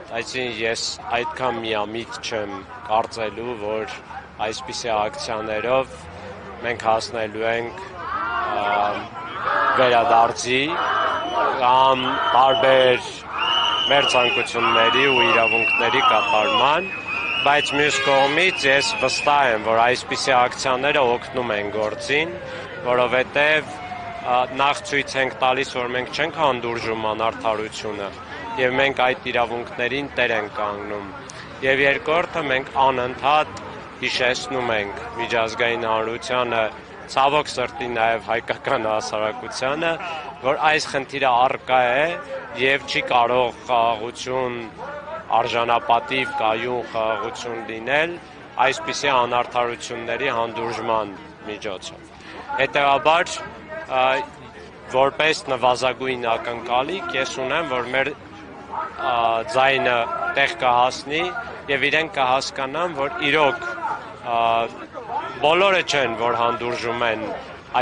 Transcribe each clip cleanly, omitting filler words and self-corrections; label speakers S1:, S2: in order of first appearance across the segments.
S1: Այսինքն ես այդքան միամիտ չեմ կարծելու, որ այսպիսի ակցիաներով մենք հասնելու ենք վերադարձի կամ տարբեր մեր ցանկությունների ու իրավունքների կատարման, բայց մյուս կողմից ես վստահ եմ, որ այսպիսի ակցիաները օգնում են գործին, որովհետև նախ ցույց ենք տալիս, որ մենք չենք հանդուրժում անարդարությունը եւ մենք այդ իրավունքներին տեր ենք կանգնում։ Եվ երկրորդը մենք անընդհատ հիշեցնում ենք միջազգային հանրությանը, ցավոք սրտի նաեւ հայկական հասարակությանը, որ այս խնդիրը առկա է եւ չի կարող խաղաղություն, արժանապատիվ կայուն խաղաղություն լինել այսպիսի անարդարությունների հանդուրժման միջոցով։ Հետևաբար, որպես նվազագույն ակնկալիք, ես ունեմ, որ մեր ձայնը տեղ կհասնի եւ իրենք կհասկանան, որ իրոք բոլորը չեն, որ հանդուրժում են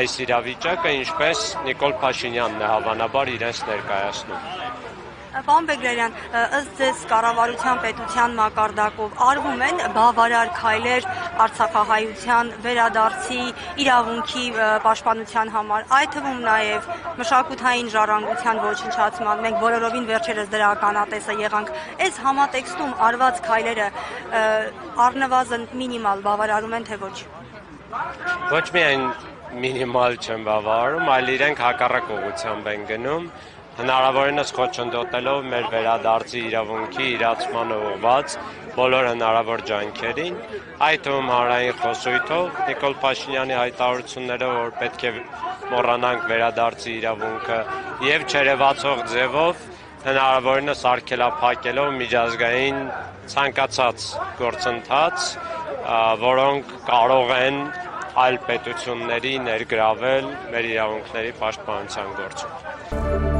S1: այս իրավիճակը, ինչպես Նիկոլ Փաշինյանն է հավանաբար իրենց ներկայացնում։
S2: Պարոն Բեգլարյան, ըստ ձեզ կառավարության պետության մակարդակով արվում են բավարար քայլեր արցախահայության վերադարձի իրավունքի պաշտպանության համար, այդ թվում նաև մշակութային ժառանգության ոչնչացման, մենք բոլորովին վերջերս դրա ականատեսը եղանք, այս համատեքստում արված քայլերը առնվազն մինիմալ բավարարում են, թե ոչ։
S1: Ոչ միայն մինիմալ չեն բավարարում, այլ իրենք հակառակ ուղղությամբ են գնում, հնարավորինս խոչընդոտելով մեր վերադարձի իրավունքի իրացմանը ուղղված բոլոր հնարավոր ջանքերին, այդ թվում հանրային խոսույթով Նիկոլ Փաշինյանի հայտարարությունները, որ պետք է մոռանանք վերադարձի իրավունքը եւ չերևացող ձևով հնարավորինս արգելափակելով միջազգային ցանկացած գործընթաց, որոնք կարող են այլ պետությունների ներգրավել մեր իրավունքների պաշտպանության գործում։